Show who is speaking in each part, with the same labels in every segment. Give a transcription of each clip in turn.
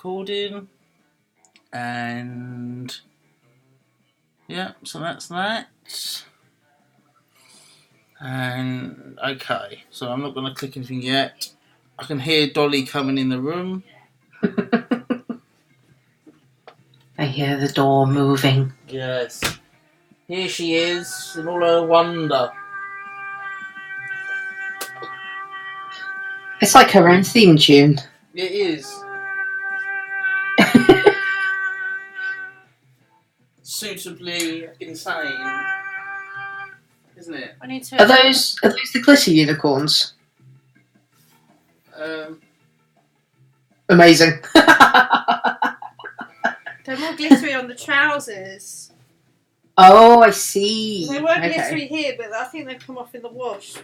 Speaker 1: recording, and yeah, so that's that. And okay, so I'm not going to click anything yet. I can hear Dolly coming in the room.
Speaker 2: I hear the door moving.
Speaker 1: Yes, here she is in all her wonder.
Speaker 2: It's like her own theme tune.
Speaker 1: It is. Suitably insane, isn't it?
Speaker 2: I need to. Are those the glitter unicorns? Amazing.
Speaker 3: They're more glittery on the trousers.
Speaker 2: Oh, I see.
Speaker 3: They weren't glittery here, but I think they've come off in the wash.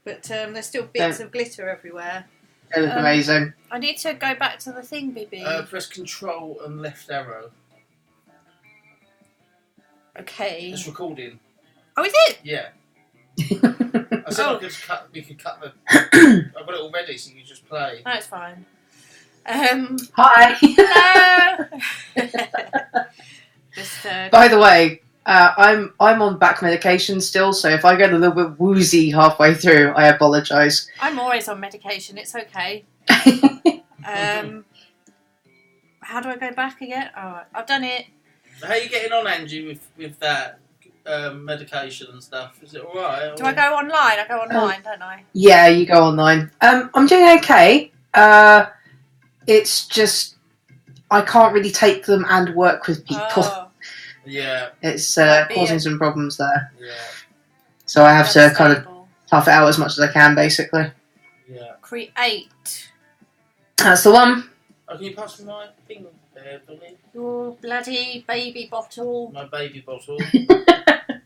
Speaker 3: But there's still bits of glitter everywhere.
Speaker 2: They look amazing.
Speaker 3: I need to go back to the thing, Bibi.
Speaker 1: Press Control and left arrow.
Speaker 3: Okay.
Speaker 1: It's recording.
Speaker 3: Oh, is it?
Speaker 1: Yeah. I said we could cut the... I've got it all ready, so you can just play.
Speaker 3: No, it's fine.
Speaker 2: Hi.
Speaker 3: Hello. Just,
Speaker 2: By the way, I'm on back medication still, so if I get a little bit woozy halfway through, I apologise.
Speaker 3: I'm always on medication. It's okay. How do I go back again? Oh, I've done it.
Speaker 1: How are you getting on, Angie, with that medication and stuff? Is it alright?
Speaker 3: Do I go online? I go online, don't I?
Speaker 2: Yeah, you go online. I'm doing okay. It's just I can't really take them and work with people.
Speaker 3: Oh.
Speaker 1: Yeah.
Speaker 2: It's causing some problems there.
Speaker 1: Yeah.
Speaker 2: So I have to kind of tough it out as much as I can, basically.
Speaker 1: Yeah.
Speaker 3: Create.
Speaker 2: That's the one.
Speaker 1: Oh, can you pass me my thing there, Billy?
Speaker 3: Your bloody baby bottle.
Speaker 1: My baby bottle.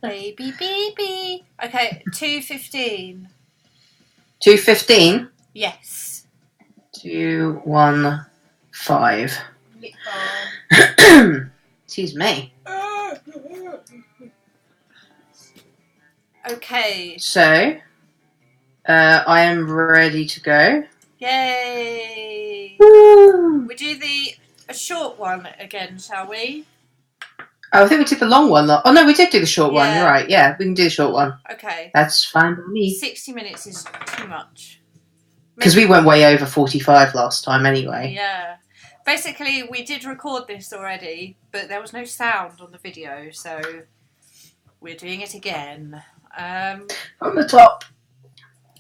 Speaker 3: baby. Okay, 2:15.
Speaker 2: 2:15?
Speaker 3: Yes.
Speaker 2: 2:15. Excuse me.
Speaker 3: Okay.
Speaker 2: So, I am ready to go.
Speaker 3: Yay!
Speaker 2: Woo!
Speaker 3: We do a short one again, shall we?
Speaker 2: Oh, I think we did the long one. Oh no, we did do the short one. You're right. Yeah, we can do the short one.
Speaker 3: Okay.
Speaker 2: That's fine by me.
Speaker 3: 60 minutes is too much.
Speaker 2: Because we went way over 45 last time anyway.
Speaker 3: Yeah. Basically, we did record this already, but there was no sound on the video, so we're doing it again.
Speaker 2: From the top.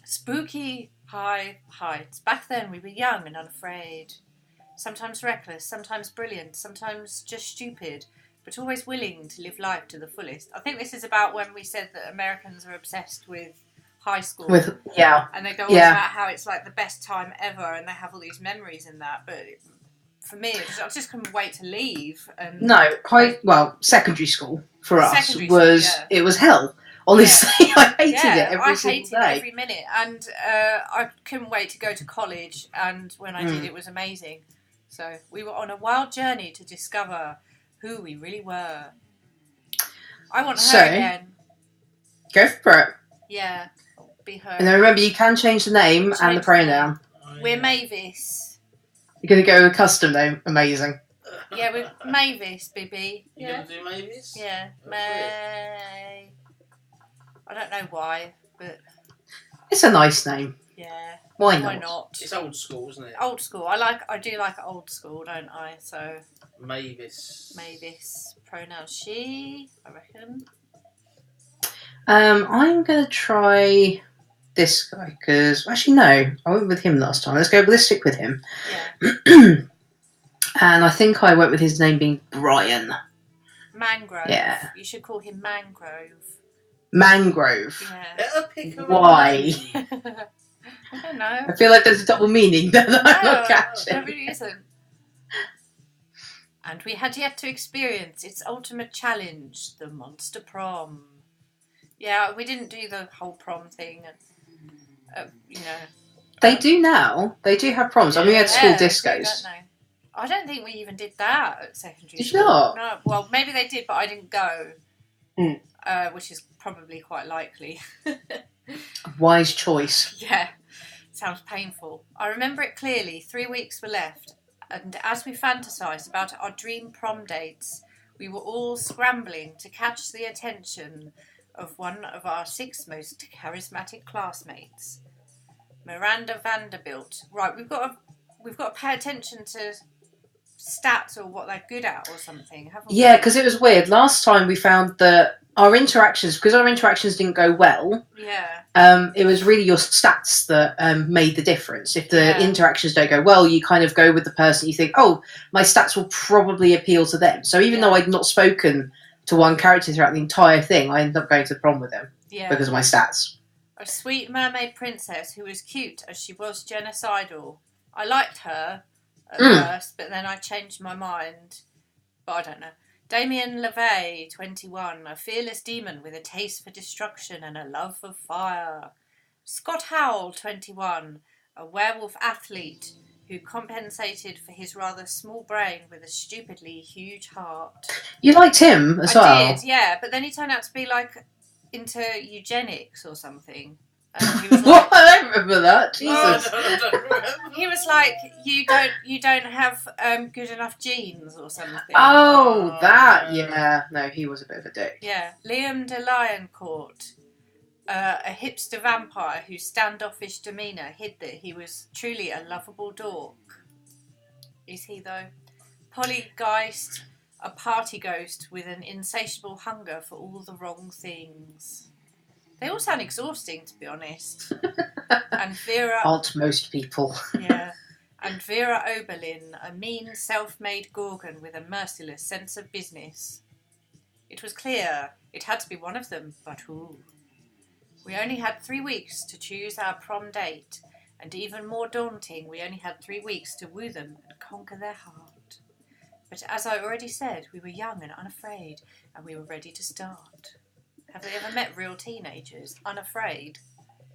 Speaker 3: Spooky high heights. Back then, we were young and unafraid. Sometimes reckless, sometimes brilliant, sometimes just stupid, but always willing to live life to the fullest. I think this is about when we said that Americans are obsessed with high school. And they go on about how it's like the best time ever, and they have all these memories in that, but for me, I just couldn't wait to leave. And
Speaker 2: secondary school for us it was hell. Honestly, I hated it every single day.
Speaker 3: I hated every minute, and I couldn't wait to go to college. And when I did, it was amazing. So we were on a wild journey to discover who we really were. I want her again.
Speaker 2: Go for it.
Speaker 3: Yeah, be her.
Speaker 2: And then remember, you can change the name and the pronoun.
Speaker 3: We're Mavis.
Speaker 2: You're going to go with a custom name. Amazing.
Speaker 3: Yeah, we're Mavis, Bibi.
Speaker 1: You're going to do Mavis?
Speaker 3: Yeah, May. I don't know why, but
Speaker 2: it's a nice name.
Speaker 3: Yeah.
Speaker 2: Why
Speaker 1: not? It's old school, isn't it?
Speaker 3: Old school. I do like old school, don't I? So
Speaker 1: Mavis.
Speaker 3: Pronoun she, I reckon.
Speaker 2: I'm gonna try this guy because actually no, I went with him last time. Let's stick with him.
Speaker 3: Yeah.
Speaker 2: And I think I went with his name being Brian.
Speaker 3: Mangrove.
Speaker 2: Yeah.
Speaker 3: You should call him Mangrove.
Speaker 2: Mangrove.
Speaker 3: Yeah.
Speaker 2: Why?
Speaker 3: I don't know.
Speaker 2: I feel like there's a double meaning that I'm not catching.
Speaker 3: There really isn't. And we had yet to experience its ultimate challenge, the monster prom. Yeah, we didn't do the whole prom thing.
Speaker 2: They do now. They do have proms. I mean, we had school discos.
Speaker 3: I don't think we even did that at secondary
Speaker 2: school.
Speaker 3: Did
Speaker 2: you not?
Speaker 3: No. Well, maybe they did, but I didn't go. Which is probably quite likely.
Speaker 2: Wise choice.
Speaker 3: Yeah. Sounds painful. I remember it clearly. 3 weeks were left. And as we fantasised about our dream prom dates, we were all scrambling to catch the attention of one of our 6 most charismatic classmates, Miranda Vanderbilt. Right, we've got to pay attention to stats or what they're good at or something, haven't we?
Speaker 2: Yeah, because it was weird. Last time we found that our interactions didn't go well.
Speaker 3: Yeah.
Speaker 2: It was really your stats that made the difference. If the
Speaker 3: Yeah.
Speaker 2: interactions don't go well, you kind of go with the person you think, oh, my stats will probably appeal to them. So even though I'd not spoken to one character throughout the entire thing, I ended up going to the prom with them because of my stats.
Speaker 3: A sweet mermaid princess who was cute as she was genocidal. I liked her at first, but then I changed my mind. But I don't know. Damien LeVay, 21, a fearless demon with a taste for destruction and a love of fire. Scott Howell, 21, a werewolf athlete who compensated for his rather small brain with a stupidly huge heart.
Speaker 2: You liked him as well?
Speaker 3: I did, yeah, but then he turned out to be like into eugenics or something. And he was like,
Speaker 2: what? I don't remember that. Jesus.
Speaker 3: He was like, you don't have good enough genes or something.
Speaker 2: Oh, that, yeah. No, he was a bit of a dick.
Speaker 3: Yeah. Liam de Lioncourt, a hipster vampire whose standoffish demeanour hid that he was truly a lovable dork. Is he, though? Pollygeist, a party ghost with an insatiable hunger for all the wrong things. They all sound exhausting, to be honest. And Vera...
Speaker 2: Aren't most people.
Speaker 3: Yeah. And Vera Oberlin, a mean, self-made gorgon with a merciless sense of business. It was clear it had to be one of them, but who? We only had 3 weeks to choose our prom date, and even more daunting, we only had 3 weeks to woo them and conquer their heart. But as I already said, we were young and unafraid, and we were ready to start. Have they ever met real teenagers? Unafraid?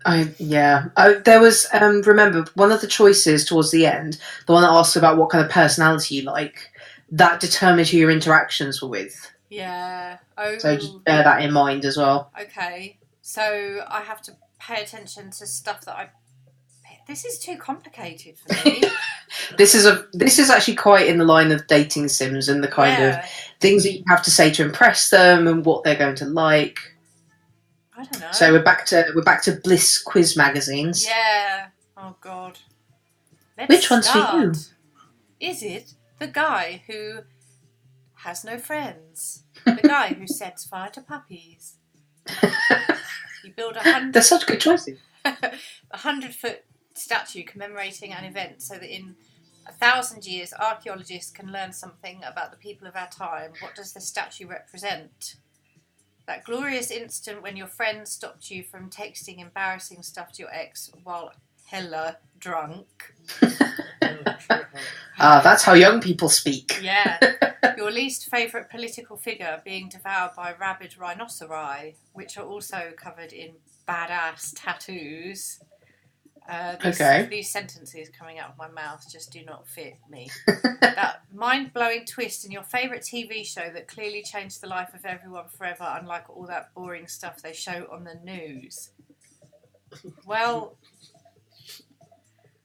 Speaker 2: There was, remember, one of the choices towards the end, the one that asks about what kind of personality you like, that determines who your interactions were with.
Speaker 3: Yeah. Oh.
Speaker 2: So just bear that in mind as well.
Speaker 3: Okay. So I have to pay attention to stuff that I... This is too complicated for me.
Speaker 2: This is actually quite in the line of dating sims and the kind of things that you have to say to impress them and what they're going to like.
Speaker 3: I don't know.
Speaker 2: So we're back to Bliss quiz magazines.
Speaker 3: Yeah. Oh God.
Speaker 2: Which one's for you?
Speaker 3: Is it the guy who has no friends? The guy who sets fire to puppies? You build
Speaker 2: They're such good choices.
Speaker 3: 100-foot statue commemorating an event so that in 1,000 years archaeologists can learn something about the people of our time. What does the statue represent? That glorious instant when your friend stopped you from texting embarrassing stuff to your ex while hella drunk.
Speaker 2: That's how young people speak.
Speaker 3: Yeah. Your least favourite political figure being devoured by rabid rhinoceri, which are also covered in badass tattoos. These sentences coming out of my mouth just do not fit me. That mind-blowing twist in your favourite TV show that clearly changed the life of everyone forever, unlike all that boring stuff they show on the news. Well...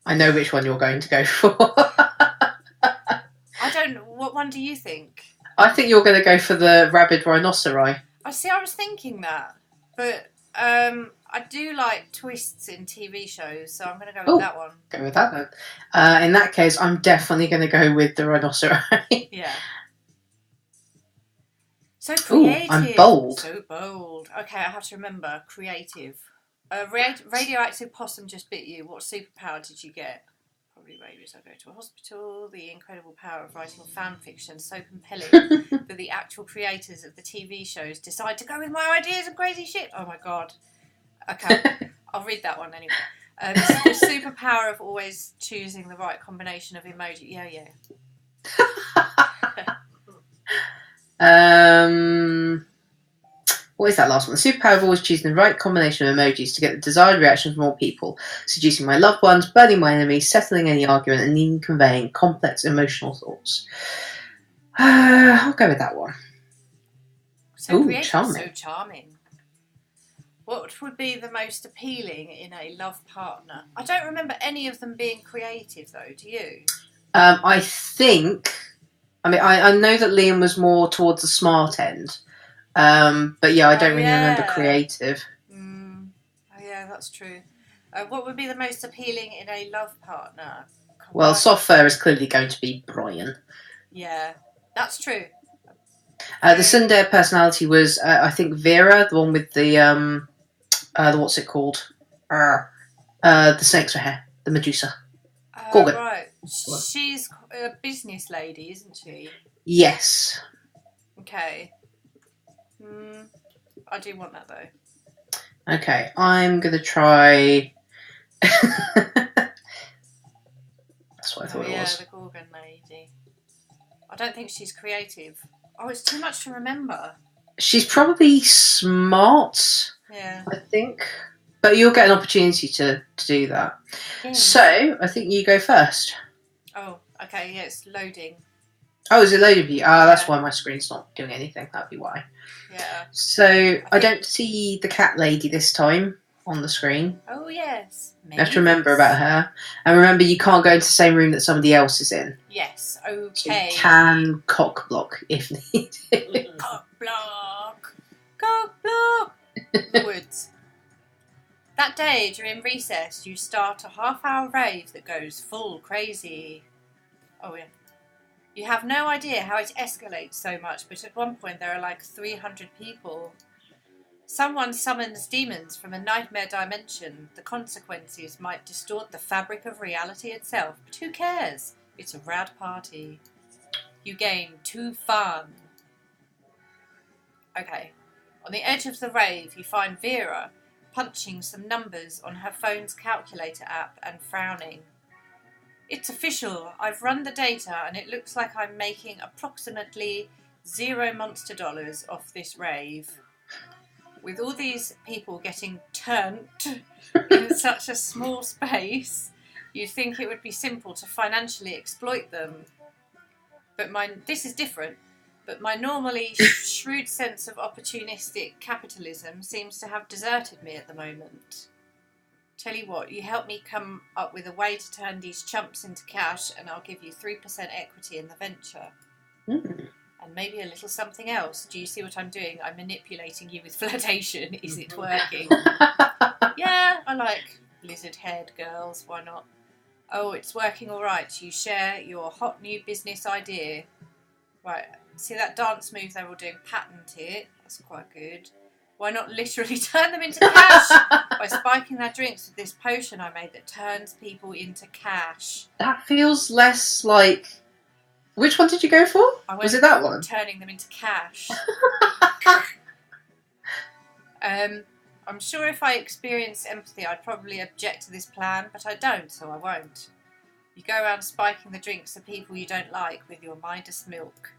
Speaker 2: I know which one you're going to go for.
Speaker 3: I don't... What one do you think?
Speaker 2: I think you're going to go for the rabid rhinoceri.
Speaker 3: I was thinking that. But... I do like twists in TV shows, so I'm going to go with that one.
Speaker 2: Go with that then. In that case, I'm definitely going to go with the rhinoceri.
Speaker 3: Yeah. So creative.
Speaker 2: Ooh, I'm bold.
Speaker 3: So bold. Okay, I have to remember. Creative. A radioactive possum just bit you. What superpower did you get? Probably rabies. I go to a hospital. The incredible power of writing fan fiction so compelling that the actual creators of the TV shows decide to go with my ideas and crazy shit. Oh my God. Okay, I'll read that one anyway. The superpower of always choosing the right combination of emoji. Yeah.
Speaker 2: What is that last one? The superpower of always choosing the right combination of emojis to get the desired reaction from all people, seducing my loved ones, burning my enemies, settling any argument, and even conveying complex emotional thoughts. I'll go with that one.
Speaker 3: So creative, charming. So charming. What would be the most appealing in a love partner? I don't remember any of them being creative, though. Do you?
Speaker 2: I think. I mean, I know that Liam was more towards the smart end. But yeah, I don't really remember creative.
Speaker 3: Oh yeah, that's true. What would be the most appealing in a love partner?
Speaker 2: Well, soft fur is clearly going to be Brian.
Speaker 3: Yeah, that's true.
Speaker 2: The Sunday personality was, I think, Vera, the one with the what's it called? The snakes for hair, the Medusa. Gorgon.
Speaker 3: Right, she's a business lady, isn't she?
Speaker 2: Yes.
Speaker 3: Okay. I do want that though.
Speaker 2: Okay, I'm gonna try. That's what I thought it was.
Speaker 3: Yeah, the Gorgon lady. I don't think she's creative. Oh, it's too much to remember.
Speaker 2: She's probably smart.
Speaker 3: Yeah.
Speaker 2: I think. But you'll get an opportunity to do that. Yeah. So, I think you go first.
Speaker 3: Oh, okay, yeah, it's loading.
Speaker 2: Oh, is it loading for you? That's why my screen's not doing anything. That'd be why.
Speaker 3: Yeah.
Speaker 2: So, I don't see the cat lady this time on the screen.
Speaker 3: Oh, yes.
Speaker 2: You have to remember about her. And remember, you can't go into the same room that somebody else is in.
Speaker 3: Yes, okay.
Speaker 2: So you can cock block if needed.
Speaker 3: Cock block! Cock block! The woods. That day, during recess, you start a half-hour rave that goes full crazy. Oh, yeah. You have no idea how it escalates so much, but at one point there are like 300 people. Someone summons demons from a nightmare dimension. The consequences might distort the fabric of reality itself, but who cares? It's a rad party. You gain 2 fun. Okay. On the edge of the rave, you find Vera punching some numbers on her phone's calculator app and frowning. It's official. I've run the data and it looks like I'm making approximately $0 monster dollars off this rave. With all these people getting turned in such a small space, you'd think it would be simple to financially exploit them. But this is different. But my normally shrewd sense of opportunistic capitalism seems to have deserted me at the moment. Tell you what, you help me come up with a way to turn these chumps into cash and I'll give you 3% equity in the venture. And maybe a little something else. Do you see what I'm doing? I'm manipulating you with flirtation. Is it working? Yeah, I like lizard-haired girls. Why not? Oh, it's working all right. You share your hot new business idea. Right, see that dance move they're all doing? Patent it. That's quite good. Why not literally turn them into cash by spiking their drinks with this potion I made that turns people into cash?
Speaker 2: That feels less like... Which one did you go for? Was it that one?
Speaker 3: Turning them into cash. I'm sure if I experienced empathy I'd probably object to this plan, but I don't, so I won't. You go around spiking the drinks of people you don't like with your Midas milk.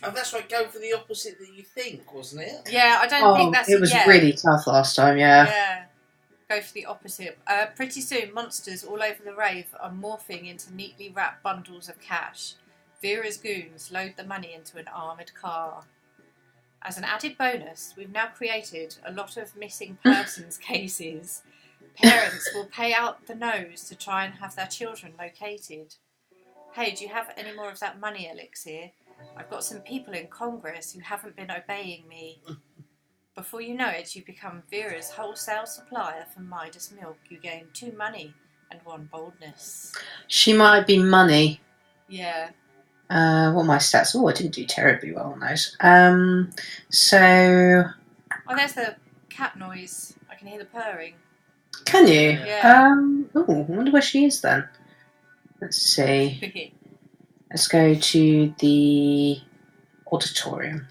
Speaker 1: Oh, that's right, go for the opposite that you think, wasn't it?
Speaker 3: Yeah, I don't think that's
Speaker 2: it. Was really tough last time, yeah.
Speaker 3: Yeah. Go for the opposite. Pretty soon, monsters all over the rave are morphing into neatly wrapped bundles of cash. Vera's goons load the money into an armoured car. As an added bonus, we've now created a lot of missing persons cases. Parents will pay out the nose to try and have their children located. Hey, do you have any more of that money elixir? I've got some people in Congress who haven't been obeying me. Before you know it, you become Vera's wholesale supplier for Midas milk. You gain 2 money and 1 boldness.
Speaker 2: She might be money.
Speaker 3: Yeah.
Speaker 2: What are my stats? Oh, I didn't do terribly well on those. So...
Speaker 3: Oh, there's the cat noise. I can hear the purring.
Speaker 2: Can you?
Speaker 3: Yeah.
Speaker 2: I wonder where she is then. Let's see. Let's go to the auditorium.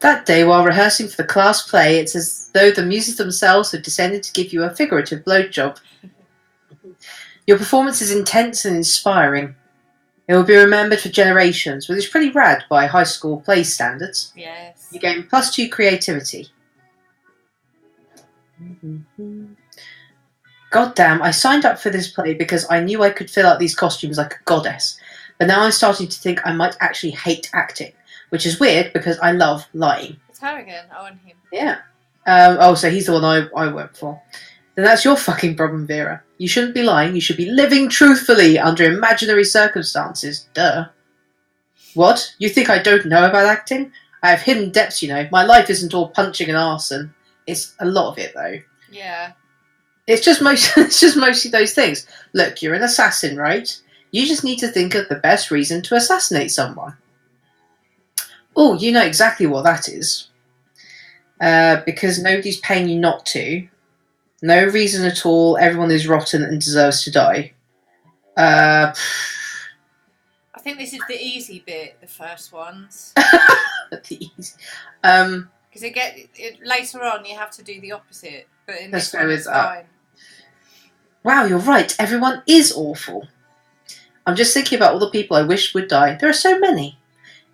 Speaker 2: That day, while rehearsing for the class play, it's as though the muses themselves have descended to give you a figurative blowjob. Your performance is intense and inspiring. It will be remembered for generations, which is pretty rad by high school play standards.
Speaker 3: Yes.
Speaker 2: You gain +2 creativity. God damn, I signed up for this play because I knew I could fill out these costumes like a goddess. But now I'm starting to think I might actually hate acting, which is weird because I love lying.
Speaker 3: It's her again. Oh, and him.
Speaker 2: Yeah. So he's the one I went for. Then that's your fucking problem, Vera. You shouldn't be lying. You should be living truthfully under imaginary circumstances. Duh. What? You think I don't know about acting? I have hidden depths, you know. My life isn't all punching and arson. It's a lot of it, though.
Speaker 3: Yeah.
Speaker 2: It's just mostly those things. Look, you're an assassin, right? You just need to think of the best reason to assassinate someone. Oh, you know exactly what that is. Because nobody's paying you not to. No reason at all. Everyone is rotten and deserves to die.
Speaker 3: I think this is the easy bit, the first ones.
Speaker 2: Because
Speaker 3: later on you have to do the opposite, but in
Speaker 2: Let's
Speaker 3: this
Speaker 2: go
Speaker 3: one
Speaker 2: with
Speaker 3: it's
Speaker 2: that.
Speaker 3: fine.
Speaker 2: Wow, you're right. Everyone is awful. I'm just thinking about all the people I wish would die. There are so many.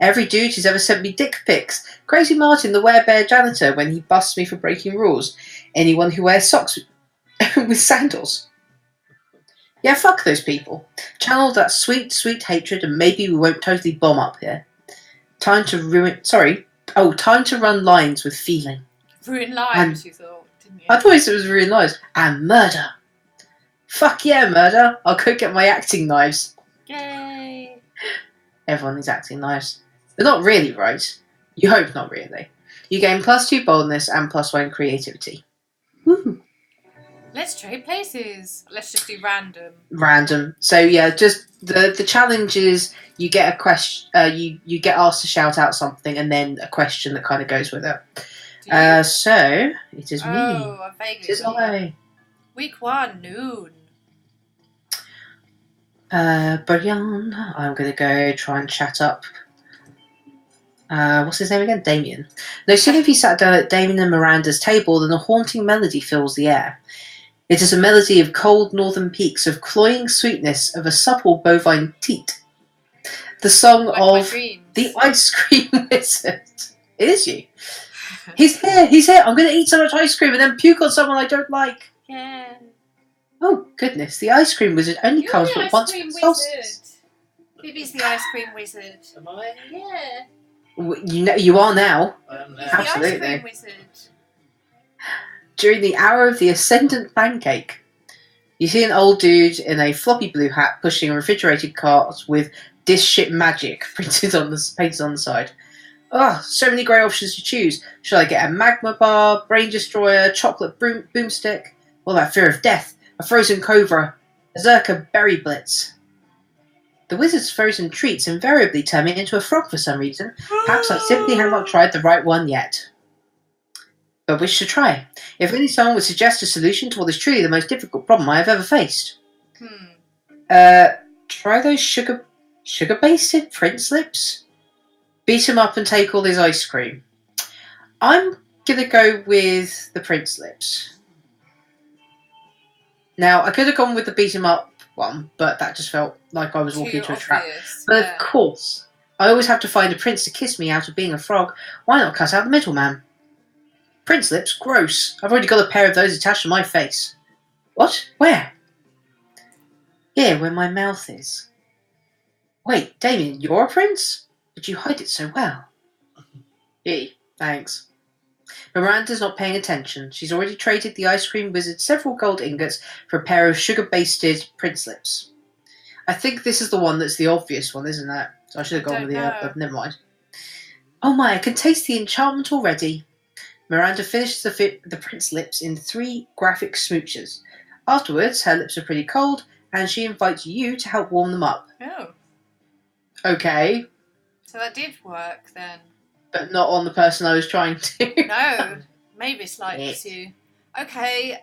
Speaker 2: Every dude who's ever sent me dick pics. Crazy Martin, the werebear janitor, when he busts me for breaking rules. Anyone who wears socks with sandals. Yeah, fuck those people. Channel that sweet, sweet hatred and maybe we won't totally bomb up here. Time to run lines with feeling.
Speaker 3: Ruin lives, you thought, didn't you?
Speaker 2: I thought it was ruin lives. And murder. Fuck yeah, murder. I'll go get my acting knives.
Speaker 3: Yay!
Speaker 2: Everyone needs acting knives. They're not really, right? You hope not really. You gain +2 boldness and +1 creativity. Woo.
Speaker 3: Let's trade places. Let's just do random.
Speaker 2: Random. So yeah, just the challenge is you get a question. You get asked to shout out something, and then a question that kind of goes with it. So it is me.
Speaker 3: Oh, I vaguely.
Speaker 2: It is I.
Speaker 3: Week 1, noon.
Speaker 2: Brian, I'm gonna go try and chat up. What's his name again? Damien. No sooner have you sat down at Damien and Miranda's table than a haunting melody fills the air. It is a melody of cold northern peaks, of cloying sweetness, of a supple bovine teat. The song of the ice cream wizard. It is you. He's here. I'm going to eat so much ice cream and then puke on someone I don't like.
Speaker 3: Yeah.
Speaker 2: Oh, goodness. The ice cream wizard only comes but once for solstice.
Speaker 3: Phoebe's the ice cream wizard.
Speaker 1: Am I?
Speaker 3: Yeah.
Speaker 2: You are now.
Speaker 1: I am now.
Speaker 2: Absolutely.
Speaker 3: The ice cream wizard.
Speaker 2: During the hour of the ascendant pancake, you see an old dude in a floppy blue hat pushing a refrigerated cart with "This shit magic" painted on the side. Oh, so many great options to choose. Should I get a magma bar, brain destroyer, chocolate boomstick, or that fear of death, a frozen cobra, a Zerka berry blitz? The wizard's frozen treats invariably turn me into a frog for some reason. Perhaps I simply have not tried the right one yet. But which to try? If only someone would suggest a solution to what is truly the most difficult problem I have ever faced. Try those sugar-basted print slips? Beat him up and take all his ice cream. I'm gonna go with the print slips. Now, I could have gone with the beat him up one, but that just felt like I was walking into a trap. But of course, I always have to find a prince to kiss me out of being a frog. Why not cut out the middleman? Print slips? Gross. I've already got a pair of those attached to my face. What? Where? Here, where my mouth is. Wait, Damien, you're a prince? But you hide it so well. Gee, thanks. Miranda's not paying attention. She's already traded the ice cream wizard several gold ingots for a pair of sugar-basted print slips. I think this is the one that's the obvious one, isn't it? So I should have gone with the never mind. Oh my, I can taste the enchantment already. Miranda finishes the print's lips in 3 graphic smooches. Afterwards, her lips are pretty cold, and she invites you to help warm them up.
Speaker 3: Oh.
Speaker 2: Okay.
Speaker 3: So that did work then.
Speaker 2: But not on the person I was trying to.
Speaker 3: No. Maybe it's like you. Okay.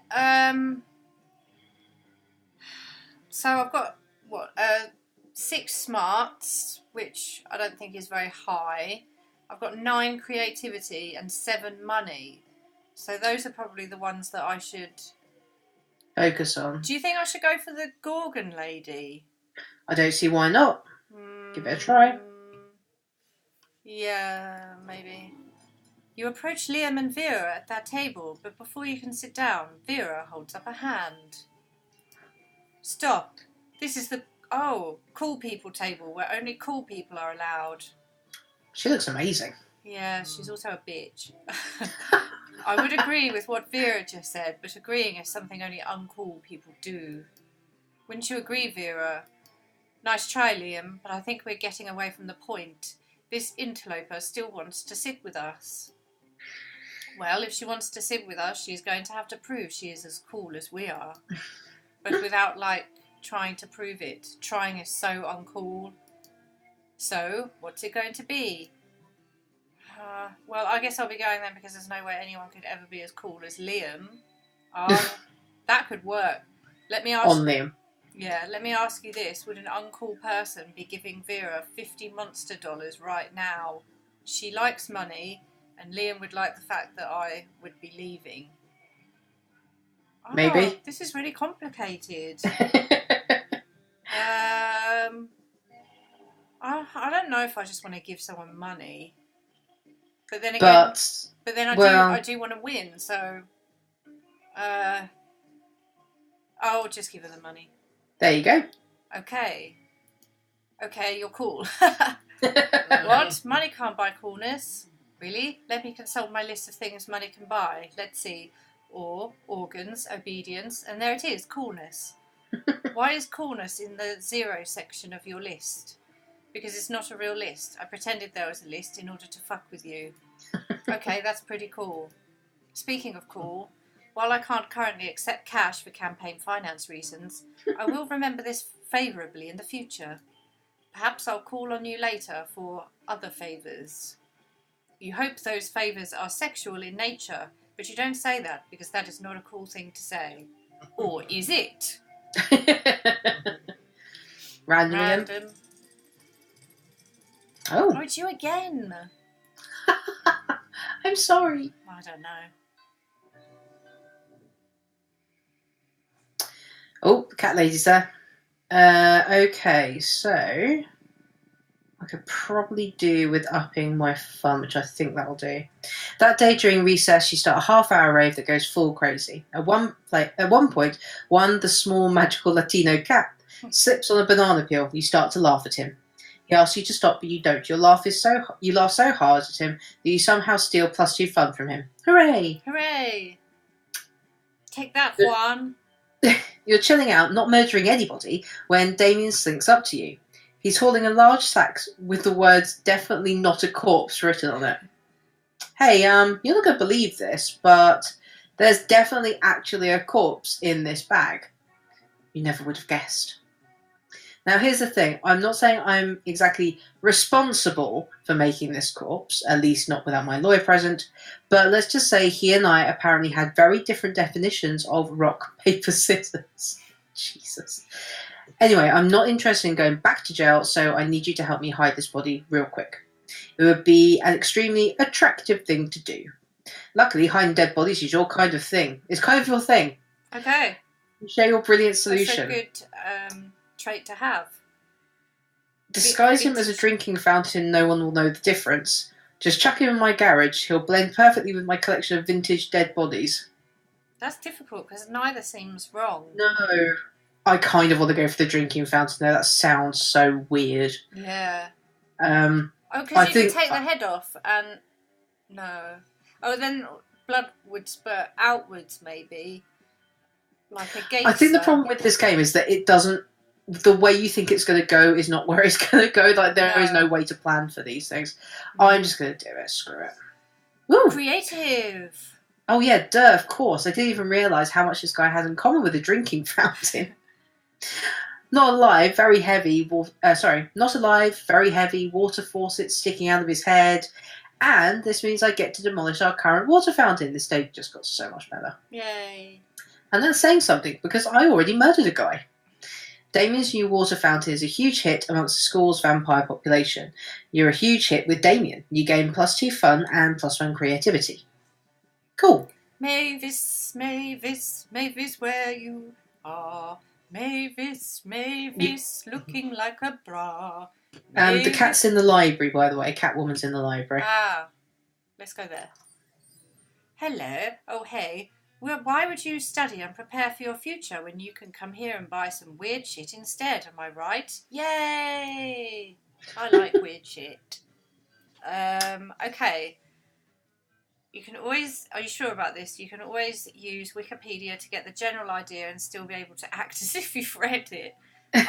Speaker 3: So I've got, 6 smarts, which I don't think is very high. I've got 9 creativity and 7 money. So those are probably the ones that I should
Speaker 2: focus on.
Speaker 3: Do you think I should go for the Gorgon lady?
Speaker 2: I don't see why not. Give it a try.
Speaker 3: Yeah, maybe. You approach Liam and Vera at that table, but before you can sit down, Vera holds up a hand. Stop. This is the cool people table where only cool people are allowed.
Speaker 2: She looks amazing.
Speaker 3: Yeah, she's also a bitch. I would agree with what Vera just said, but agreeing is something only uncool people do. Wouldn't you agree, Vera? Nice try, Liam, but I think we're getting away from the point. This interloper still wants to sit with us. Well, if she wants to sit with us, she's going to have to prove she is as cool as we are. But without, trying to prove it. Trying is so uncool. So, what's it going to be? Well, I guess I'll be going then because there's no way anyone could ever be as cool as Liam. That could work. Let me ask.
Speaker 2: On Liam.
Speaker 3: Yeah, let me ask you this. Would an uncool person be giving Vera $50 monster right now? She likes money, and Liam would like the fact that I would be leaving.
Speaker 2: Maybe.
Speaker 3: This is really complicated. I don't know if I just want to give someone money. But then again, I do want to win, so I'll just give her the money.
Speaker 2: There you go.
Speaker 3: Okay, you're cool. What? Money can't buy coolness? Really? Let me consult my list of things money can buy. Let's see. Or organs, obedience, and there it is, coolness. Why is coolness in the 0 section of your list? Because it's not a real list. I pretended there was a list in order to fuck with you. Okay, that's pretty cool. Speaking of cool, while I can't currently accept cash for campaign finance reasons, I will remember this favourably in the future. Perhaps I'll call on you later for other favours. You hope those favours are sexual in nature, but you don't say that because that is not a cool thing to say. Or is it?
Speaker 2: Random. Oh,
Speaker 3: it's you again.
Speaker 2: I'm sorry.
Speaker 3: I don't know.
Speaker 2: Oh, the cat lady's there. Okay, so I could probably do with upping my fun, which I think that'll do. That day during recess, you start a half-hour rave that goes full crazy. At one point, the small magical Latino cat slips on a banana peel. You start to laugh at him. He asks you to stop, but you don't. You laugh so hard at him that you somehow steal +2 fun from him. Hooray!
Speaker 3: Hooray! Take that, Juan.
Speaker 2: You're chilling out, not murdering anybody, when Damien slinks up to you. He's holding a large sack with the words "definitely not a corpse" written on it. Hey, you're not going to believe this, but there's definitely actually a corpse in this bag. You never would have guessed. Now, here's the thing. I'm not saying I'm exactly responsible for making this corpse, at least not without my lawyer present, but let's just say he and I apparently had very different definitions of rock, paper, scissors. Jesus. Anyway, I'm not interested in going back to jail, so I need you to help me hide this body real quick. It would be an extremely attractive thing to do. Luckily, hiding dead bodies is your kind of thing. It's kind of your thing.
Speaker 3: Okay.
Speaker 2: Share your brilliant solution.
Speaker 3: That's a good trait to have.
Speaker 2: Disguise him as a drinking fountain, no one will know the difference. Just chuck him in my garage, he'll blend perfectly with my collection of vintage dead bodies.
Speaker 3: That's difficult, because neither seems wrong.
Speaker 2: No. I kind of want to go for the drinking fountain though, that sounds so weird.
Speaker 3: Yeah.
Speaker 2: Because
Speaker 3: you can take the head off and... No. Oh, then blood would spurt outwards, maybe. Like a geyser.
Speaker 2: I think the problem with this game is that it doesn't... The way you think it's going to go is not where it's going to go. Like, there is no way to plan for these things. I'm just going to do it. Screw it. Woo!
Speaker 3: Creative.
Speaker 2: Oh, yeah, duh, of course. I didn't even realise how much this guy has in common with a drinking fountain. Not alive, very heavy... not alive, very heavy, water faucet sticking out of his head. And this means I get to demolish our current water fountain. This day just got so much better.
Speaker 3: Yay.
Speaker 2: And that's saying something, because I already murdered a guy. Damien's new water fountain is a huge hit amongst the school's vampire population. You're a huge hit with Damien. You gain +2 fun and +1 creativity. Cool.
Speaker 3: Mavis, Mavis, Mavis, where you are. Mavis, Mavis, looking like a bra.
Speaker 2: The cat's in the library, by the way. Catwoman's in the library.
Speaker 3: Ah, let's go there. Hello. Oh, hey. Well, why would you study and prepare for your future when you can come here and buy some weird shit instead? Am I right? Yay! I like weird shit. Okay. You can always, are you sure about this? You can always use Wikipedia to get the general idea and still be able to act as if you've read it.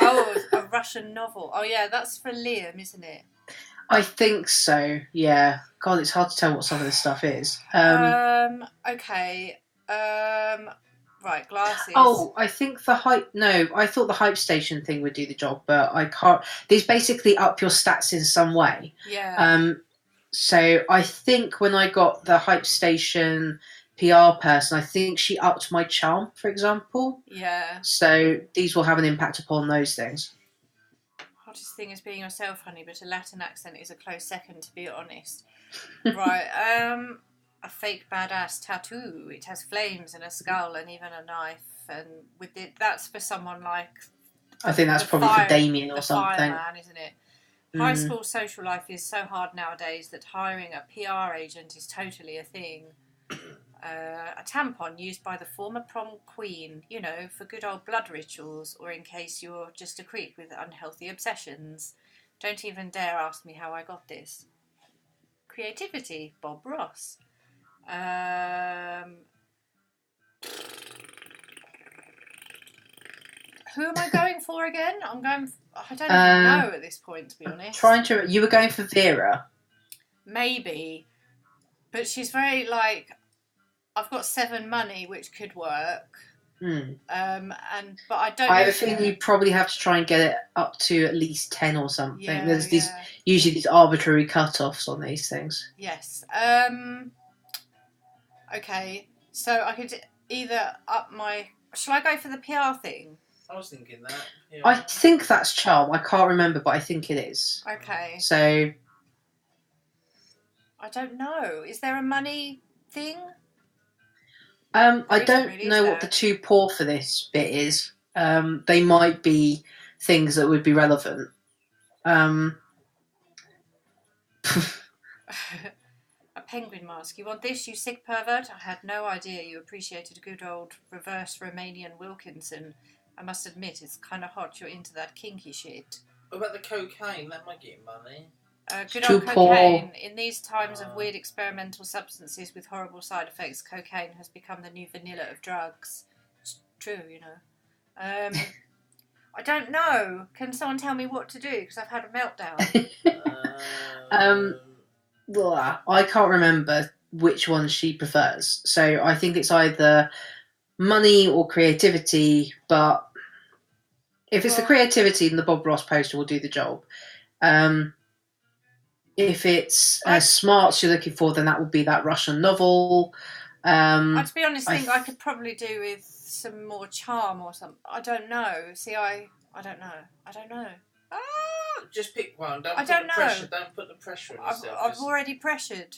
Speaker 3: Oh, a Russian novel. Oh yeah, that's for Liam, isn't it?
Speaker 2: I think so, yeah. God, it's hard to tell what some of this stuff is.
Speaker 3: Okay. Right, glasses.
Speaker 2: Oh, I think the hype... No, I thought the hype station thing would do the job, but I can't... These basically up your stats in some way.
Speaker 3: Yeah.
Speaker 2: So I think when I got the hype station PR person, I think she upped my charm, for example.
Speaker 3: Yeah.
Speaker 2: So these will have an impact upon those things.
Speaker 3: Hottest thing is being yourself, honey, but a Latin accent is a close second, to be honest. Right, a fake badass tattoo. It has flames and a skull and even a knife. And with it, that's for someone like...
Speaker 2: I think that's probably for Damien or something.
Speaker 3: Fireman, isn't it? High school social life is so hard nowadays that hiring a PR agent is totally a thing. A tampon used by the former prom queen, you know, for good old blood rituals, or in case you're just a creep with unhealthy obsessions. Don't even dare ask me how I got this. Creativity, Bob Ross. Who am I going for again? I don't even know at this point, to be honest.
Speaker 2: You were going for Vera.
Speaker 3: Maybe. But she's very like, I've got 7 money, which could work. But I don't.
Speaker 2: I have a feeling you probably have to try and get it up to at least 10 or something.
Speaker 3: Yeah,
Speaker 2: There's usually these arbitrary cut-offs on these things.
Speaker 3: Yes. Okay. So I could either up my. Shall I go for the PR thing?
Speaker 1: I was thinking that. Yeah.
Speaker 2: I think that's charm. I can't remember, but I think it is.
Speaker 3: Okay.
Speaker 2: So.
Speaker 3: I don't know. Is there a money thing?
Speaker 2: I don't know what the too poor for this bit is. They might be things that would be relevant.
Speaker 3: A penguin mask. You want this, you sick pervert? I had no idea you appreciated a good old reverse Romanian Wilkinson. I must admit, it's kind of hot you're into that kinky shit.
Speaker 1: What about the cocaine? That might get you money.
Speaker 3: Good old cocaine. In these times of weird experimental substances with horrible side effects, cocaine has become the new vanilla of drugs. It's true, you know. I don't know. Can someone tell me what to do? Because I've had a meltdown.
Speaker 2: I can't remember which one she prefers. So I think it's either money or creativity, but if it's the creativity, then the Bob Ross poster will do the job. If it's smarts you're looking for, then that would be that Russian novel.
Speaker 3: I, to be honest, think I could probably do with some more charm or something. I don't know. See, I don't know. I don't know.
Speaker 1: Just pick one. Don't put the pressure on yourself.
Speaker 3: I've already pressured.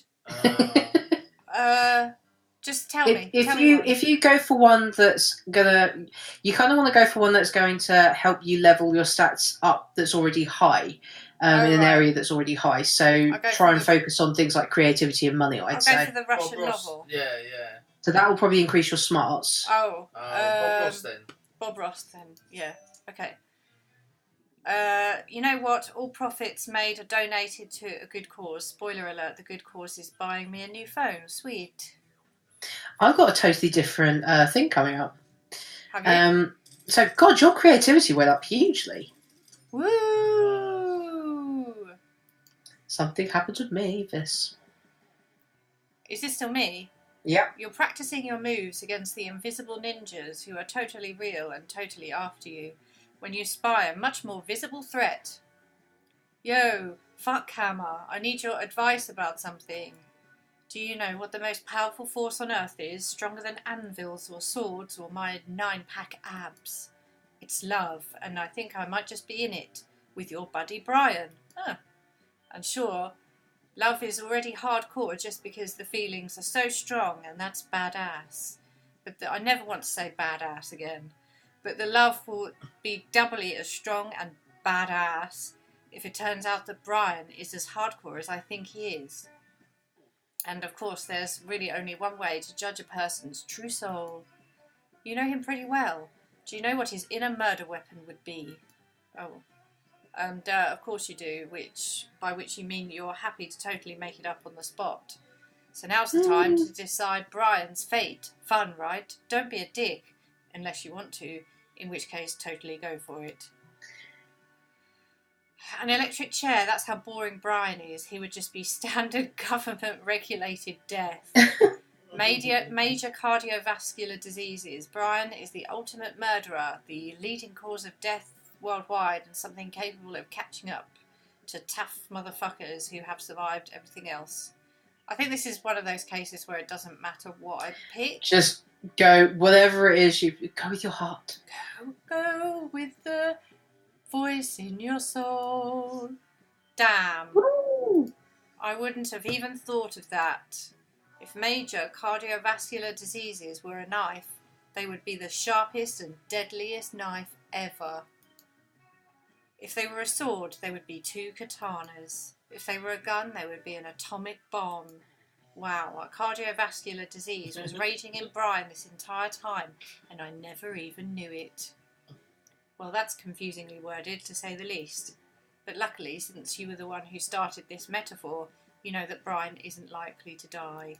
Speaker 3: Just tell me.
Speaker 2: If you go for one that's gonna, you kind of want to go for one that's going to help you level your stats up. That's already high. In an area that's already high, so try and focus on things like creativity and money. I'd say.
Speaker 3: I'll go for the Russian novel.
Speaker 1: Yeah, yeah.
Speaker 2: So that will probably increase your smarts.
Speaker 3: Oh,
Speaker 1: Bob Ross then.
Speaker 3: Bob Ross then, yeah. Okay. You know what? All profits made are donated to a good cause. Spoiler alert: the good cause is buying me a new phone. Sweet.
Speaker 2: I've got a totally different thing coming up.
Speaker 3: Have you?
Speaker 2: So, God, your creativity went up hugely.
Speaker 3: Woo!
Speaker 2: Something happens with me, Vis.
Speaker 3: Is this still me?
Speaker 2: Yep.
Speaker 3: You're practicing your moves against the invisible ninjas who are totally real and totally after you when you spy a much more visible threat. Yo, fuck Hammer, I need your advice about something. Do you know what the most powerful force on earth is, stronger than anvils or swords or my 9-pack abs? It's love, and I think I might just be in it with your buddy Brian. Huh. And sure, love is already hardcore just because the feelings are so strong, and that's badass. But I never want to say badass again. But the love will be doubly as strong and badass if it turns out that Brian is as hardcore as I think he is. And of course, there's really only one way to judge a person's true soul. You know him pretty well. Do you know what his inner murder weapon would be? Oh. And of course you do, by which you mean you're happy to totally make it up on the spot. So now's the time to decide Brian's fate. Fun, right? Don't be a dick, unless you want to, in which case totally go for it. An electric chair, that's how boring Brian is. He would just be standard government-regulated death. Major cardiovascular diseases. Brian is the ultimate murderer, the leading cause of death worldwide, and something capable of catching up to tough motherfuckers who have survived everything else. I think this is one of those cases where it doesn't matter what I pick.
Speaker 2: Just go, whatever it is, you go with your heart.
Speaker 3: Go with the voice in your soul. Damn.
Speaker 2: Woo!
Speaker 3: I wouldn't have even thought of that. If major cardiovascular diseases were a knife, they would be the sharpest and deadliest knife ever. If they were a sword, they would be 2 katanas. If they were a gun, they would be an atomic bomb. Wow, a cardiovascular disease was raging in Brian this entire time, and I never even knew it. Well, that's confusingly worded, to say the least. But luckily, since you were the one who started this metaphor, you know that Brian isn't likely to die.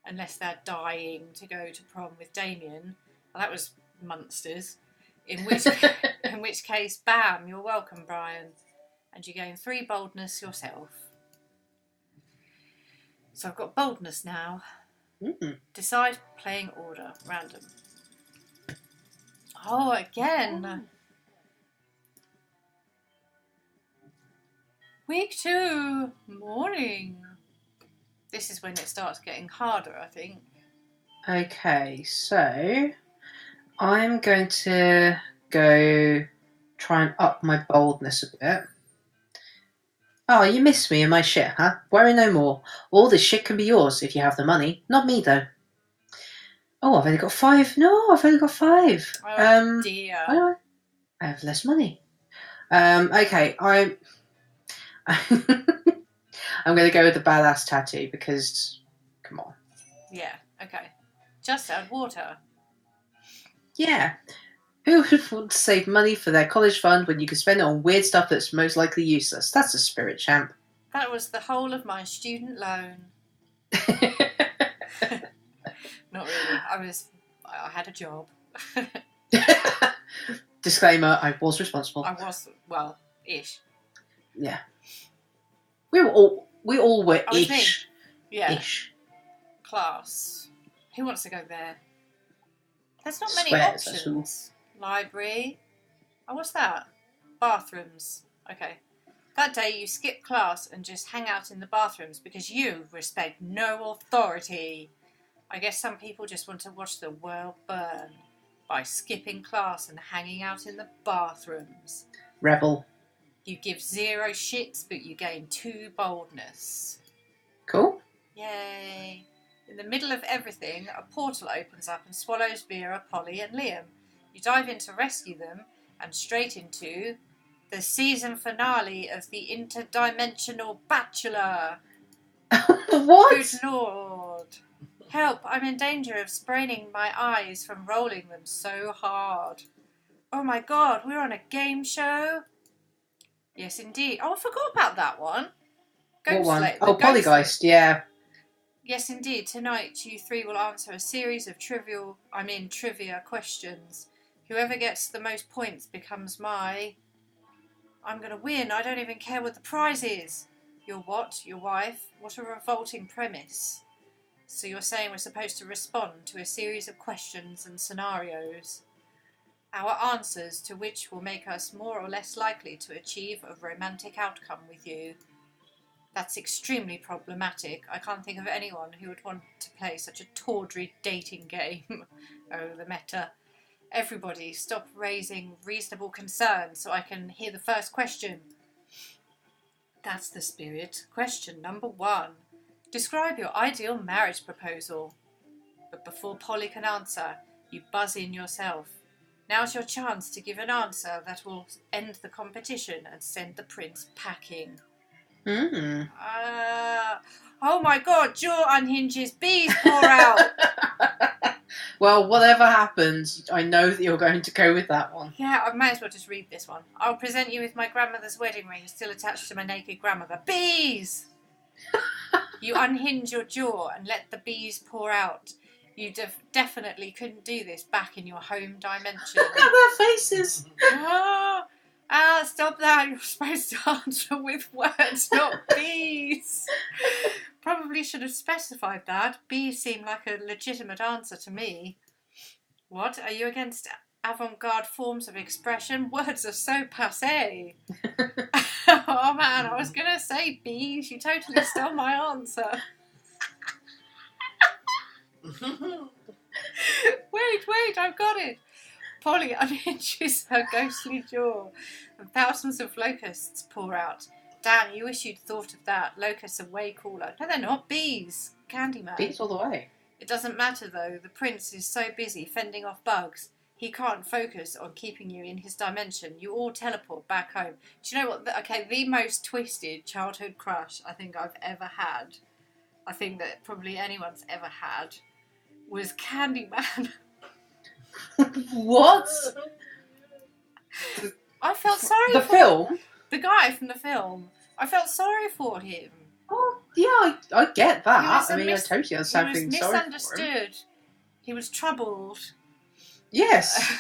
Speaker 3: Unless they're dying to go to prom with Damien. Well, that was monsters. In which case, bam, you're welcome, Brian. And you gain 3 boldness yourself. So I've got boldness now. Decide playing order, random. Oh, again. Week 2, morning. This is when it starts getting harder, I think.
Speaker 2: Okay, so I'm going to go try and up my boldness a bit. Oh, you missed me and my shit, huh? Worry no more. All this shit can be yours if you have the money. Not me, though. Oh, I've only got 5. No, I've only got 5.
Speaker 3: Oh, dear.
Speaker 2: I have less money. Okay, I'm going to go with the badass tattoo because, come on.
Speaker 3: Yeah, okay. Just add water.
Speaker 2: Yeah. Who would want to save money for their college fund when you can spend it on weird stuff that's most likely useless? That's a spirit, champ.
Speaker 3: That was the whole of my student loan. Not really. I had a job.
Speaker 2: Disclaimer, I was responsible.
Speaker 3: I was, well, ish.
Speaker 2: Yeah. We all were
Speaker 3: Oh, it's me.
Speaker 2: ish.
Speaker 3: Yeah.
Speaker 2: Ish.
Speaker 3: Class. Who wants to go there? There's not many
Speaker 2: Squares, that's all.
Speaker 3: options. Library. Oh, what's that? Bathrooms. Okay. That day you skip class and just hang out in the bathrooms because you respect no authority. I guess some people just want to watch the world burn by skipping class and hanging out in the bathrooms.
Speaker 2: Rebel.
Speaker 3: You give 0 shits, but you gain 2 boldness.
Speaker 2: Cool.
Speaker 3: Yay. In the middle of everything, a portal opens up and swallows Vera, Polly and Liam. You dive in to rescue them and straight into the season finale of The Interdimensional Bachelor.
Speaker 2: What?
Speaker 3: Good Lord. Help, I'm in danger of spraining my eyes from rolling them so hard. Oh my God, we're on a game show? Yes, indeed. Oh, I forgot about that one.
Speaker 2: What one?
Speaker 3: Slate,
Speaker 2: Oh,
Speaker 3: Ghost
Speaker 2: Polygeist, yeah.
Speaker 3: Yes, indeed. Tonight, you 3 will answer a series of trivia questions. Whoever gets the most points becomes my... I'm going to win. I don't even care what the prize is. Your what? Your wife? What a revolting premise. So you're saying we're supposed to respond to a series of questions and scenarios, our answers to which will make us more or less likely to achieve a romantic outcome with you. That's extremely problematic. I can't think of anyone who would want to play such a tawdry dating game. Oh, the meta. Everybody, stop raising reasonable concerns so I can hear the first question. That's the spirit. Question number 1. Describe your ideal marriage proposal. But before Polly can answer, you buzz in yourself. Now's your chance to give an answer that will end the competition and send the prince packing.
Speaker 2: Mm.
Speaker 3: Oh my God, jaw unhinges, bees pour out.
Speaker 2: Well, whatever happens, I know that you're going to go with that one.
Speaker 3: Yeah, I might as well just read this one. I'll present you with my grandmother's wedding ring still attached to my naked grandmother. Bees! You unhinge your jaw and let the bees pour out. You definitely couldn't do this back in your home dimension.
Speaker 2: Look at their faces.
Speaker 3: Stop that. You're supposed to answer with words, not bees. Probably should have specified that. Bees seem like a legitimate answer to me. What? Are you against avant-garde forms of expression? Words are so passé. Oh man, I was going to say bees. You totally stole my answer. Wait, I've got it. Polly unhinges her ghostly jaw and thousands of locusts pour out. Dan, you wish you'd thought of that. Locusts are way cooler. No, they're not. Bees. Candyman.
Speaker 2: Bees all the way.
Speaker 3: It doesn't matter though. The prince is so busy fending off bugs. He can't focus on keeping you in his dimension. You all teleport back home. Do you know what? The most twisted childhood crush I think I've ever had, I think that probably anyone's ever had, was Candyman.
Speaker 2: What?
Speaker 3: I felt sorry
Speaker 2: The
Speaker 3: for
Speaker 2: film?
Speaker 3: the guy from the film. I felt sorry for him.
Speaker 2: Oh, yeah, I get that.
Speaker 3: He was
Speaker 2: I mean, I totally understand
Speaker 3: He
Speaker 2: feeling
Speaker 3: was
Speaker 2: sorry for him.
Speaker 3: misunderstood. He was troubled.
Speaker 2: Yes.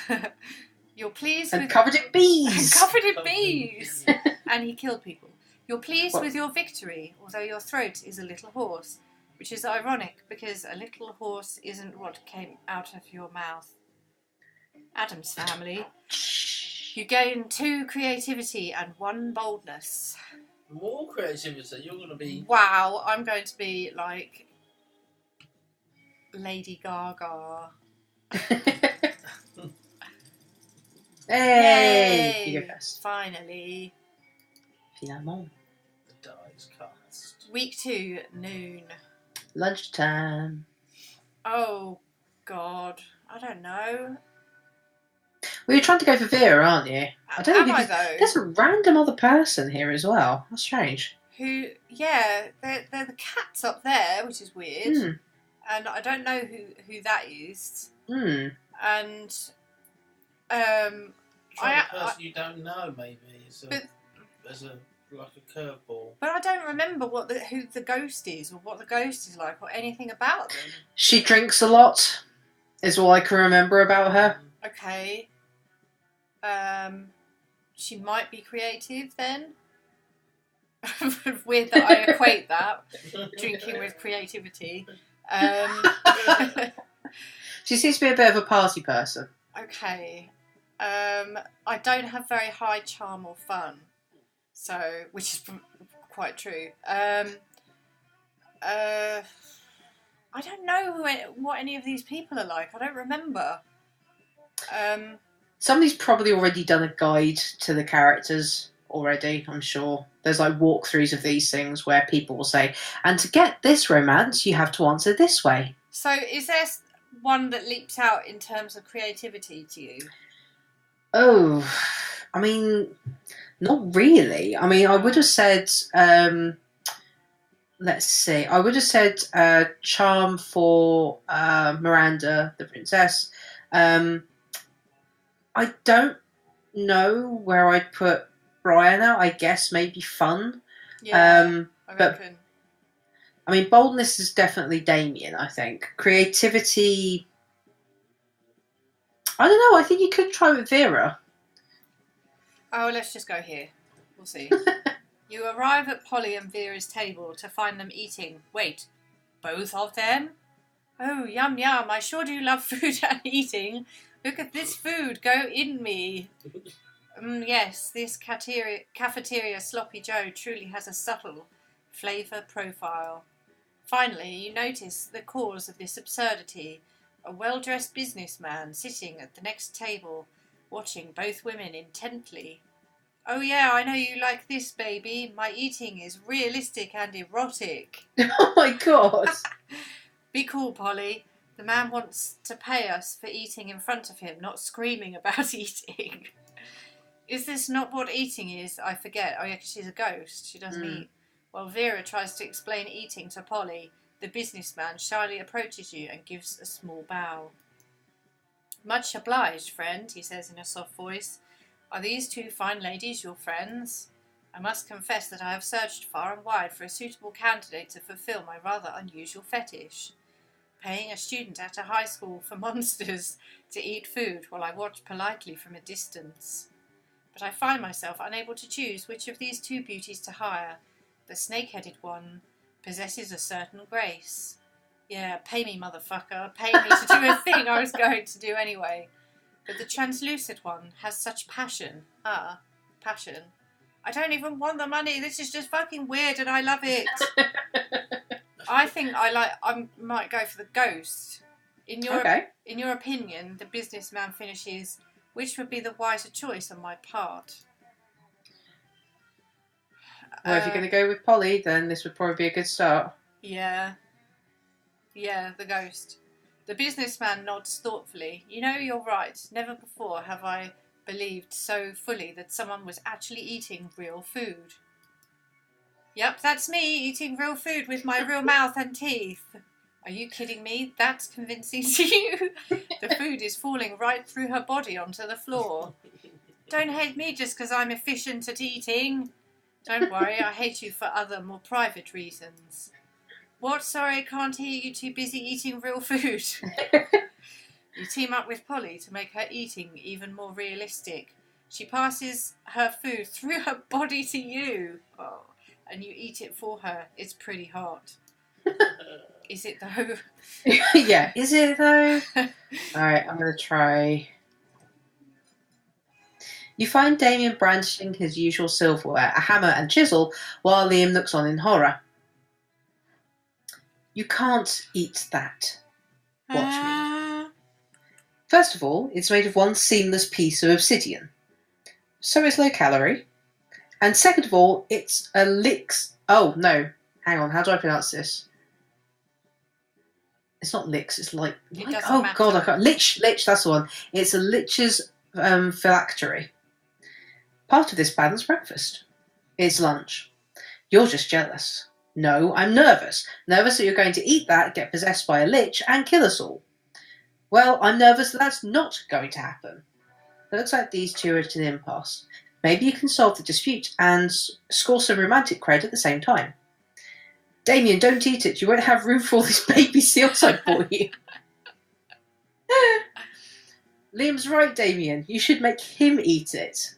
Speaker 3: You're pleased
Speaker 2: And
Speaker 3: with
Speaker 2: covered in bees.
Speaker 3: covered in bees, and he killed people. You're pleased
Speaker 2: What?
Speaker 3: with your victory, although your throat is a little hoarse, which is ironic because a little horse isn't what came out of your mouth. Adam's family. You gain 2 creativity and 1 boldness.
Speaker 1: More creativity. You're going to be.
Speaker 3: Wow, I'm going to be like Lady Gaga.
Speaker 2: Hey! You go first.
Speaker 3: Finally.
Speaker 2: Finalement.
Speaker 1: The dice cast.
Speaker 3: Week 2, noon.
Speaker 2: Lunchtime.
Speaker 3: Oh, God. I don't know.
Speaker 2: Well, you're trying to go for Vera, aren't you? I don't
Speaker 3: Am
Speaker 2: know.
Speaker 3: I,
Speaker 2: Because
Speaker 3: though?
Speaker 2: there's a random other person here as well. That's strange.
Speaker 3: Who, yeah, they're the cats up there, which is weird.
Speaker 2: Hmm.
Speaker 3: And I don't know who that is.
Speaker 2: Hmm.
Speaker 3: And,
Speaker 1: Try a person you don't know, maybe.
Speaker 3: But-
Speaker 1: As a like a curveball.
Speaker 3: but I don't remember who the ghost is, or what the ghost is like, or anything about them.
Speaker 2: She drinks a lot, is all I can remember about her.
Speaker 3: Okay. She might be creative then. Weird that I equate that, drinking with creativity.
Speaker 2: She seems to be a bit of a party person.
Speaker 3: Okay. I don't have very high charm or fun, so which is quite true. I don't know what any of these people are like. I don't remember.
Speaker 2: Somebody's probably already done a guide to the characters already, I'm sure. There's like walkthroughs of these things where people will say, and to get this romance, you have to answer this way.
Speaker 3: So is there one that leaps out in terms of creativity to you?
Speaker 2: Oh, I mean, not really. I mean, I would have said, let's see, I would have said charm for Miranda, the princess. I don't know where I'd put Brian out. I guess maybe fun.
Speaker 3: Yeah, I
Speaker 2: but-
Speaker 3: reckon.
Speaker 2: I mean, boldness is definitely Damien, I think. Creativity, I don't know. I think you could try with Vera.
Speaker 3: Oh, let's just go here. We'll see. You arrive at Polly and Vera's table to find them eating. Wait, both of them? Oh, yum yum. I sure do love food and eating. Look at this food go in me. Yes, this cafeteria Sloppy Joe truly has a subtle flavour profile. Finally, you notice the cause of this absurdity. A well-dressed businessman sitting at the next table, watching both women intently. Oh yeah, I know you like this, baby. My eating is realistic and erotic.
Speaker 2: Oh my god.
Speaker 3: Be cool, Polly. The man wants to pay us for eating in front of him, not screaming about eating. Is this not what eating is? I forget. Oh yeah, 'cause she's a ghost. She doesn't eat. While Vera tries to explain eating to Polly, the businessman shyly approaches you and gives a small bow. Much obliged, friend, he says in a soft voice. Are these 2 fine ladies your friends? I must confess that I have searched far and wide for a suitable candidate to fulfill my rather unusual fetish. Paying a student at a high school for monsters to eat food while I watch politely from a distance. But I find myself unable to choose which of these two beauties to hire. The snake-headed one possesses a certain grace. Yeah, pay me, motherfucker. Pay me to do a thing I was going to do anyway. But the translucid one has such passion. Passion. I don't even want the money. This is just fucking weird and I love it. I think I might go for the ghost. In your opinion, the businessman finishes, which would be the wiser choice on my part?
Speaker 2: Well, if you're going to go with Polly, then this would probably be a good start.
Speaker 3: Yeah, the ghost. The businessman nods thoughtfully. You know, you're right. Never before have I believed so fully that someone was actually eating real food. Yep, that's me, eating real food with my real mouth and teeth. Are you kidding me? That's convincing to you? The food is falling right through her body onto the floor. Don't hate me just because I'm efficient at eating. Don't worry, I hate you for other, more private reasons. What? Sorry, I can't hear you, too busy eating real food. You team up with Polly to make her eating even more realistic. She passes her food through her body to you. Oh. And you eat it for her. It's pretty hot. Is it though?
Speaker 2: Yeah, is it though? Alright, I'm going to try. You find Damien brandishing his usual silverware, a hammer and chisel, while Liam looks on in horror. You can't eat that. Watch me. First of all, it's made of one seamless piece of obsidian. So it's low calorie. And second of all, it's a licks. Oh, no. Hang on. How do I pronounce this? It's not licks. It's like. Oh, matter. God. I can't. Lich. That's the one. It's a lich's phylactery. Part of this balanced breakfast. It's lunch. You're just jealous. No, I'm nervous. Nervous that you're going to eat that, get possessed by a lich, and kill us all. Well, I'm nervous that that's not going to happen. It looks like these two are at an impasse. Maybe you can solve the dispute and score some romantic cred at the same time. Damien, don't eat it. You won't have room for all these baby seals I bought you. Liam's right, Damien. You should make him eat it.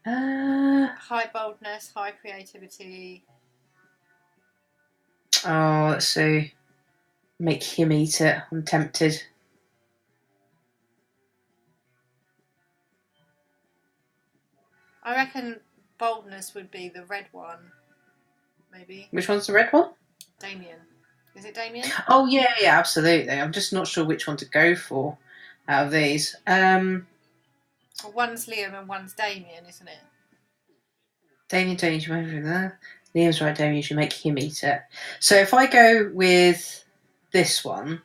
Speaker 3: High boldness, high creativity.
Speaker 2: Oh, let's see. Make him eat it. I'm tempted.
Speaker 3: I reckon boldness would be the red one. Maybe.
Speaker 2: Which one's the red one?
Speaker 3: Damien. Is it Damien?
Speaker 2: Oh, yeah, absolutely. I'm just not sure which one to go for out of these.
Speaker 3: Well, one's Liam and one's Damien, isn't it?
Speaker 2: Damien, you should make that. Liam's right, Damien, you should make him eat it. So if I go with this one.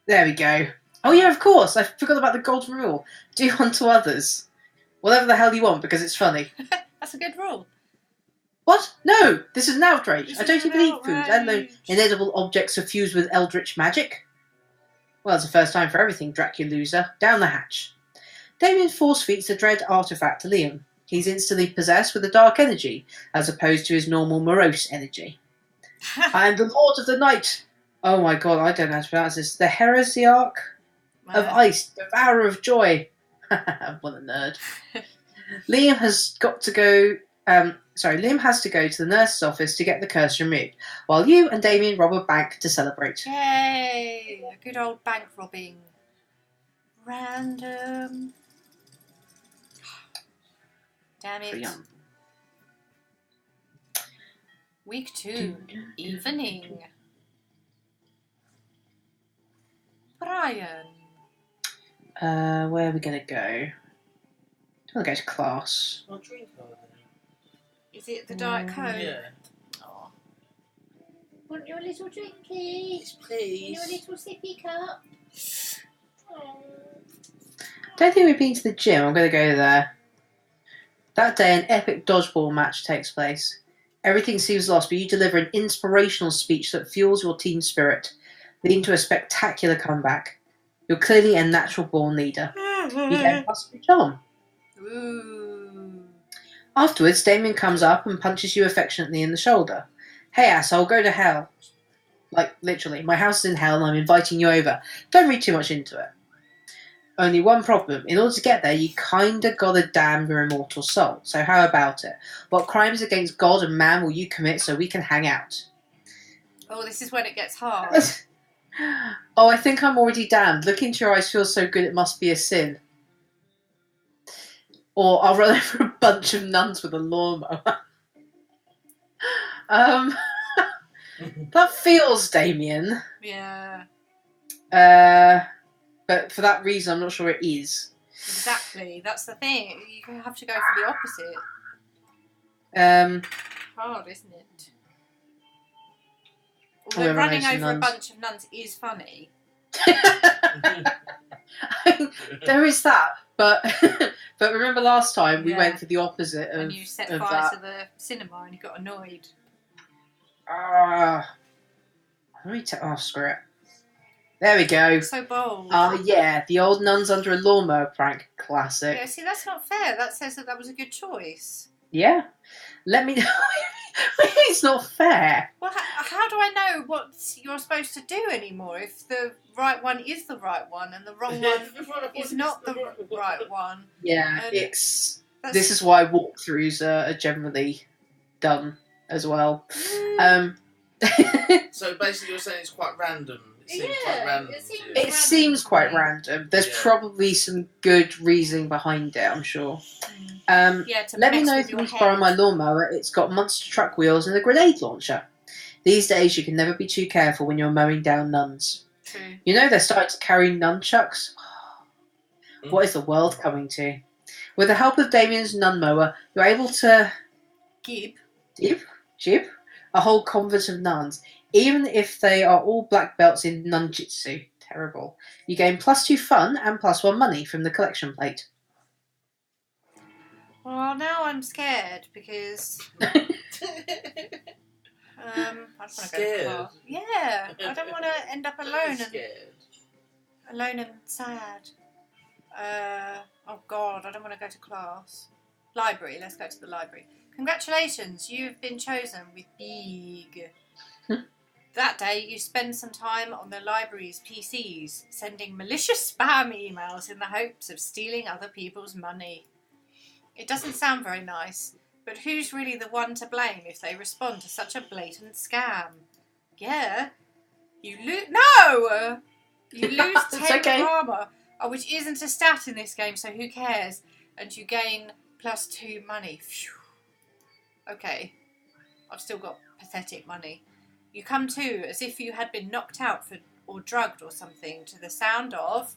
Speaker 2: There we go. Oh, yeah, of course. I forgot about the golden rule. Do unto others whatever the hell you want because it's funny.
Speaker 3: That's a good rule.
Speaker 2: What? No! This is an outrage. I don't even eat food, let alone inedible objects suffused with eldritch magic. Well, it's the first time for everything, Dracula loser. Down the hatch. Damien force feeds the dread artifact to Liam. He's instantly possessed with a dark energy, as opposed to his normal morose energy. I am the Lord of the Night. Oh my god, I don't know how to pronounce this. The Heresiarch of Ice, Devourer of Joy. What a nerd. Liam has to go to the nurse's office to get the curse removed, while you and Damien rob a bank to celebrate.
Speaker 3: Yay! A good old bank robbing. Random. Damn it. Week 2. Evening. Brian.
Speaker 2: Where are we going to go? I want to go to class.
Speaker 1: I'll drink over there.
Speaker 3: Is it the Diet Coke?
Speaker 1: Yeah.
Speaker 3: Oh. Want your little drinky?
Speaker 1: Yes, please.
Speaker 3: Your little sippy cup?
Speaker 2: Oh. Don't think we've been to the gym. I'm going to go there. That day, an epic dodgeball match takes place. Everything seems lost, but you deliver an inspirational speech that fuels your team spirit, leading to a spectacular comeback. You're clearly a natural-born leader. You get a must-be charm.
Speaker 3: Ooh.
Speaker 2: Afterwards, Damien comes up and punches you affectionately in the shoulder. Hey, asshole, go to hell. Like, literally, my house is in hell and I'm inviting you over. Don't read too much into it. Only one problem. In order to get there, you kinda gotta damn your immortal soul. So how about it? What crimes against God and man will you commit so we can hang out?
Speaker 3: Oh, this is when it gets hard.
Speaker 2: Oh, I think I'm already damned. Look into your eyes feels so good it must be a sin. Or I'll run over a bunch of nuns with a lawnmower. That feels Damien.
Speaker 3: Yeah.
Speaker 2: But for that reason, I'm not sure it is.
Speaker 3: Exactly. That's the thing. You have to go for the opposite. Hard, isn't it? Although running over a bunch of nuns is funny.
Speaker 2: There is that, but remember last time we went for the opposite of,
Speaker 3: and you set
Speaker 2: of
Speaker 3: fire
Speaker 2: that.
Speaker 3: to the cinema and you got annoyed.
Speaker 2: Screw it. There we go.
Speaker 3: So bold.
Speaker 2: Yeah, the old nuns under a lawnmower prank, classic.
Speaker 3: Yeah, see, that's not fair. That says that was a good choice.
Speaker 2: Yeah. Let me know. It's not fair.
Speaker 3: Well, how do I know what you're supposed to do anymore if the right one is the right one and the wrong one is not the right one?
Speaker 2: Yeah, this is why walkthroughs are generally done as well.
Speaker 1: So basically you're saying it's quite random.
Speaker 2: It seems quite random. There's probably some good reasoning behind it, I'm sure. Let me know if you want to borrow my lawnmower. It's got monster truck wheels and a grenade launcher. These days you can never be too careful when you're mowing down nuns.
Speaker 3: True.
Speaker 2: You know they're starting to carry nunchucks? What is the world coming to? With the help of Damien's nun mower, you're able to jib a whole convent of nuns, even if they are all black belts in nunjitsu. Terrible. You gain +2 fun and +1 money from the collection plate.
Speaker 3: Well, now I'm scared because I don't want to go to class. Yeah, I don't want to end up alone and sad. Oh God, I don't want to go to class. Library. Let's go to the library. Congratulations, you've been chosen with big. That day, you spend some time on the library's PCs, sending malicious spam emails in the hopes of stealing other people's money. It doesn't sound very nice, but who's really the one to blame if they respond to such a blatant scam? Yeah, you lose 10 armor, which isn't a stat in this game, so who cares? And you gain +2 money. Phew. Okay, I've still got pathetic money. You come to as if you had been knocked out or drugged or something to the sound of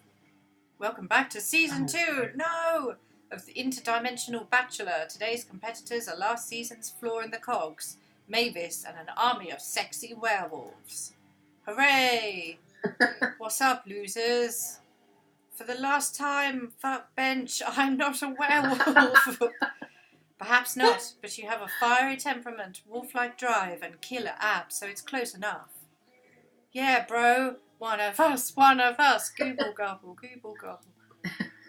Speaker 3: "Welcome back to Season 2, of the Interdimensional Bachelor. Today's competitors are last season's flaw in the cogs, Mavis and an army of sexy werewolves. Hooray! What's up, losers? For the last time, fuck bench, I'm not a werewolf." Perhaps not, but you have a fiery temperament, wolf-like drive, and killer abs, so it's close enough. Yeah, bro, one of us, gooble gobble, gooble gobble.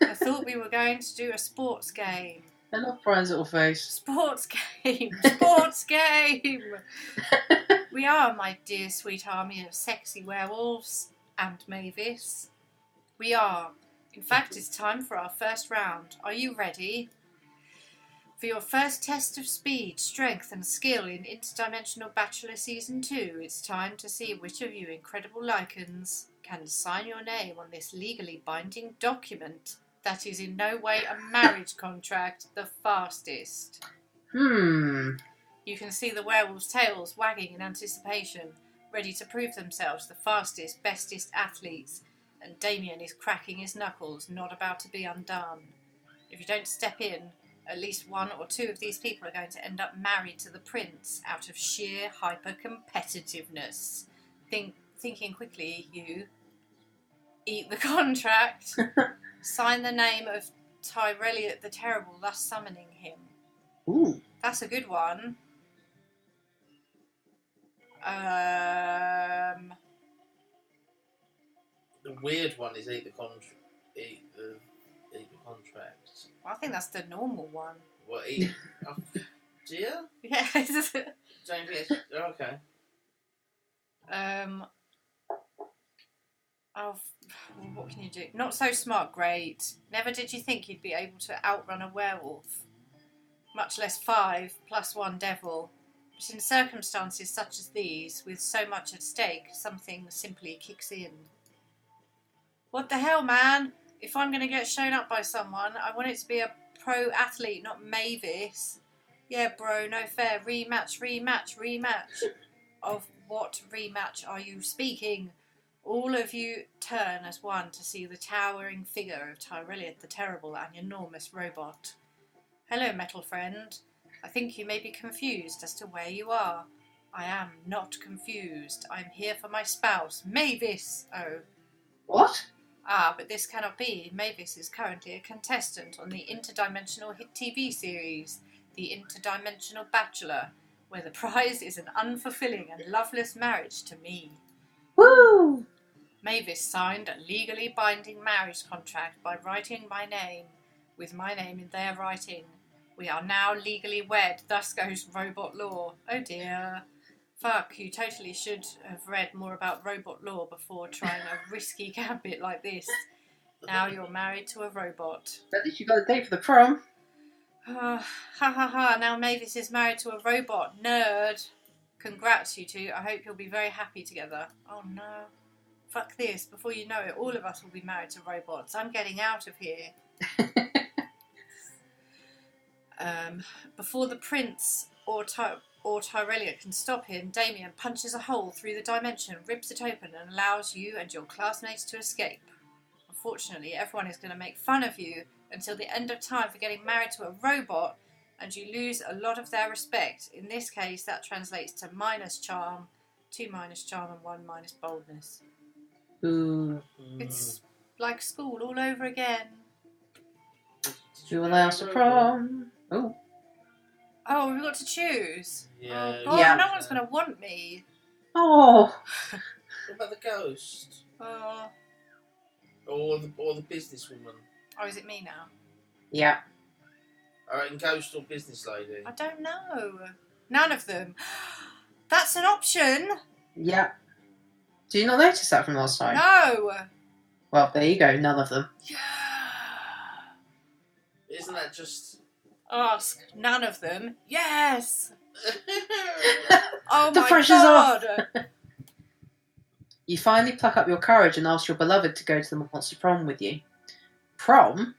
Speaker 3: I thought we were going to do a sports game.
Speaker 2: I love Brian's little face.
Speaker 3: Sports game! We are, my dear sweet army of sexy werewolves, and Mavis. We are. In fact, it's time for our first round. Are you ready? For your first test of speed, strength, and skill in Interdimensional Bachelor Season 2, it's time to see which of you incredible lichens can sign your name on this legally binding document that is in no way a marriage contract the fastest. You can see the werewolves' tails wagging in anticipation, ready to prove themselves the fastest, bestest athletes, and Damien is cracking his knuckles, not about to be undone. If you don't step in, at least one or two of these people are going to end up married to the prince out of sheer hyper-competitiveness. Thinking quickly, you eat the contract, sign the name of Tyrelliot the Terrible, thus summoning him.
Speaker 2: Ooh.
Speaker 3: That's a good one.
Speaker 1: The weird one is eat the contract.
Speaker 3: I think that's the normal one.
Speaker 1: What? Oh, dear?
Speaker 3: Yeah.
Speaker 1: Don't think okay.
Speaker 3: Oh, what can you do? Not so smart, great. Never did you think you'd be able to outrun a werewolf, much less 5 + 1 devil. But in circumstances such as these, with so much at stake, something simply kicks in. What the hell, man? If I'm going to get shown up by someone, I want it to be a pro athlete, not Mavis. Yeah, bro, no fair. Rematch. Of what rematch are you speaking? All of you turn as one to see the towering figure of Tyrelliot the Terrible, an enormous robot. Hello, metal friend. I think you may be confused as to where you are. I am not confused. I'm here for my spouse, Mavis. Oh.
Speaker 2: What?
Speaker 3: Ah, but this cannot be. Mavis is currently a contestant on the interdimensional hit TV series, The Interdimensional Bachelor, where the prize is an unfulfilling and loveless marriage to me.
Speaker 2: Woo!
Speaker 3: Mavis signed a legally binding marriage contract by writing my name, with my name in their writing. We are now legally wed, thus goes robot law. Oh dear. Fuck, you totally should have read more about robot law before trying a risky gambit like this. Now you're married to a robot.
Speaker 2: At least you got a date for the prom.
Speaker 3: Ha ha ha, now Mavis is married to a robot. Nerd. Congrats, you two. I hope you'll be very happy together. Oh no. Fuck this. Before you know it, all of us will be married to robots. I'm getting out of here. Before the prince or Tyrelliot can stop him, Damien punches a hole through the dimension, rips it open, and allows you and your classmates to escape. Unfortunately, everyone is going to make fun of you until the end of time for getting married to a robot, and you lose a lot of their respect. In this case, that translates to -charm, 2 -charm, and 1 boldness.
Speaker 2: Ooh.
Speaker 3: It's like school all over again.
Speaker 2: Who will ask the prom? Oh.
Speaker 3: Oh, we've got to choose.
Speaker 1: Yeah.
Speaker 3: Oh, God,
Speaker 2: Yeah.
Speaker 3: no one's going to want me.
Speaker 2: Oh.
Speaker 1: What about the ghost?
Speaker 3: Oh,
Speaker 1: Or the businesswoman?
Speaker 3: is it me now?
Speaker 2: Yeah.
Speaker 1: Alright, ghost or business lady?
Speaker 3: I don't know. None of them. That's an option.
Speaker 2: Yeah. Did you not notice that from last time?
Speaker 3: No.
Speaker 2: Well, there you go. None of them.
Speaker 3: Yeah.
Speaker 1: Isn't that just...
Speaker 3: Ask none of them. Yes. Oh
Speaker 2: The
Speaker 3: my
Speaker 2: pressure's
Speaker 3: God.
Speaker 2: You finally pluck up your courage and ask your beloved to go to the monster prom with you. Prom?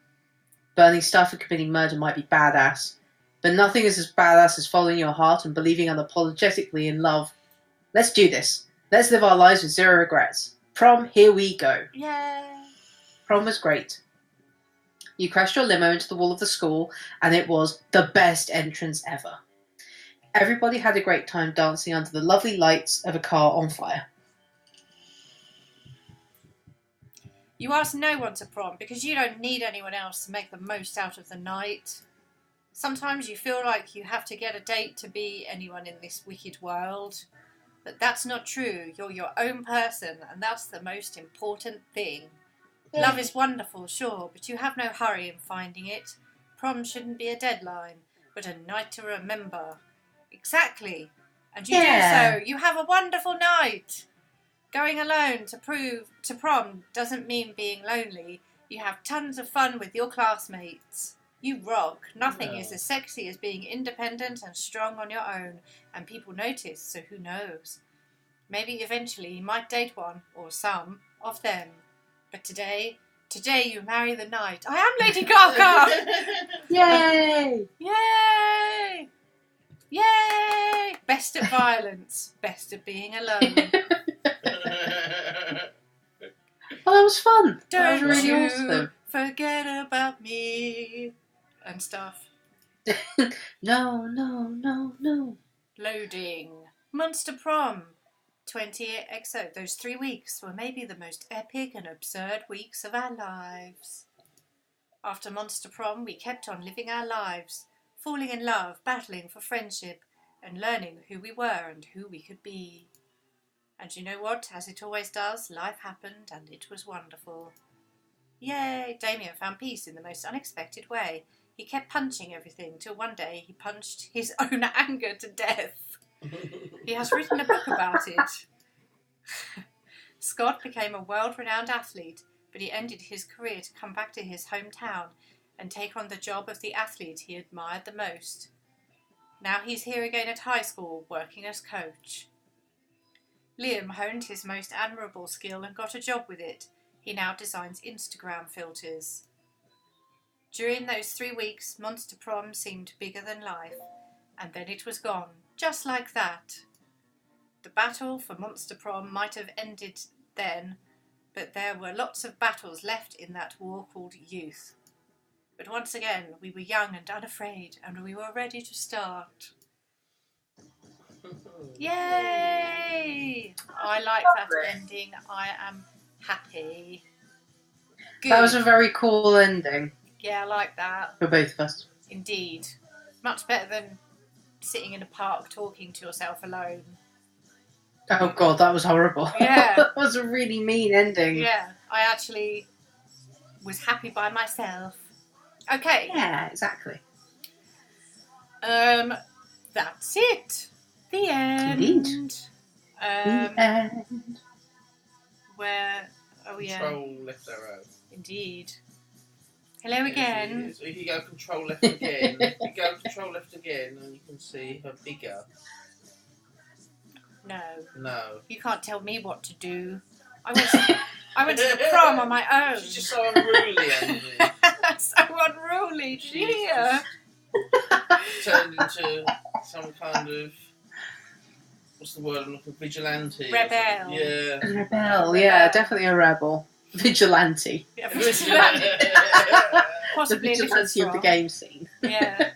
Speaker 2: Burning stuff and committing murder might be badass, but nothing is as badass as following your heart and believing unapologetically in love. Let's do this. Let's live our lives with zero regrets. Prom, here we go.
Speaker 3: Yay.
Speaker 2: Prom was great. You crashed your limo into the wall of the school, and it was the best entrance ever. Everybody had a great time dancing under the lovely lights of a car on fire.
Speaker 3: You ask no one to prom because you don't need anyone else to make the most out of the night. Sometimes you feel like you have to get a date to be anyone in this wicked world. But that's not true. You're your own person, and that's the most important thing.
Speaker 2: Yeah.
Speaker 3: Love is wonderful, sure, but you have no hurry in finding it. Prom shouldn't be a deadline, but a night to remember. Exactly. And you do so. You have a wonderful night. Going alone to prom doesn't mean being lonely. You have tons of fun with your classmates. You rock. Nothing is as sexy as being independent and strong on your own, and people notice, so who knows? Maybe eventually you might date one, or some, of them. But today you marry the night. I am Lady Gaga!
Speaker 2: Yay!
Speaker 3: Yay! Yay! Best at violence. Best at being alone.
Speaker 2: Well, that was fun. That was
Speaker 3: Don't
Speaker 2: really
Speaker 3: you
Speaker 2: awesome.
Speaker 3: forget about me. And stuff.
Speaker 2: No.
Speaker 3: Loading. Monster Prom. 28XO. Those 3 weeks were maybe the most epic and absurd weeks of our lives. After Monster Prom, we kept on living our lives, falling in love, battling for friendship, and learning who we were and who we could be. And you know what? As it always does, life happened and it was wonderful. Yay! Damien found peace in the most unexpected way. He kept punching everything till one day he punched his own anger to death. He has written a book about it. Scott became a world-renowned athlete, but he ended his career to come back to his hometown and take on the job of the athlete he admired the most. Now he's here again at high school, working as coach. Liam honed his most admirable skill and got a job with it. He now designs Instagram filters. During those 3 weeks, Monster Prom seemed bigger than life, and then it was gone, just like that. The battle for Monster Prom might have ended then, but there were lots of battles left in that war called youth. But once again, we were young and unafraid, and we were ready to start. Yay! I like that ending. I am happy. Good.
Speaker 2: That was a very cool ending
Speaker 3: Yeah, I like that.
Speaker 2: for both of us.
Speaker 3: Indeed. Much better than sitting in a park talking to yourself alone.
Speaker 2: Oh god, that was horrible.
Speaker 3: Yeah.
Speaker 2: That was a really mean ending.
Speaker 3: Yeah, I actually was happy by myself. Okay.
Speaker 2: Yeah, exactly.
Speaker 3: That's it. The end.
Speaker 2: Indeed.
Speaker 3: Where? Oh yeah.
Speaker 1: Control left arrow.
Speaker 3: Indeed. Hello again.
Speaker 1: So if you go control left again, and you can see her bigger.
Speaker 3: No.
Speaker 1: No.
Speaker 3: You can't tell me what to do. I went to the prom on my own.
Speaker 1: She's just so unruly, Angie.
Speaker 3: So unruly, dear.
Speaker 1: Turned into some kind of, what's the word I'm looking for? Vigilante.
Speaker 3: Rebel.
Speaker 1: Yeah.
Speaker 2: A rebel, yeah, definitely a rebel. Vigilante.
Speaker 3: Yeah, vigilante.
Speaker 2: The
Speaker 3: Possibly a different
Speaker 2: vigilante of the
Speaker 3: song.
Speaker 2: game scene.
Speaker 3: Yeah.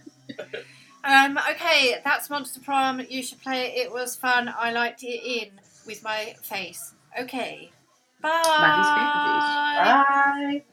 Speaker 3: Okay, that's Monster Prom. You should play it. It was fun. I liked it in with my face. Okay. Bye.
Speaker 2: Maddie's Bye.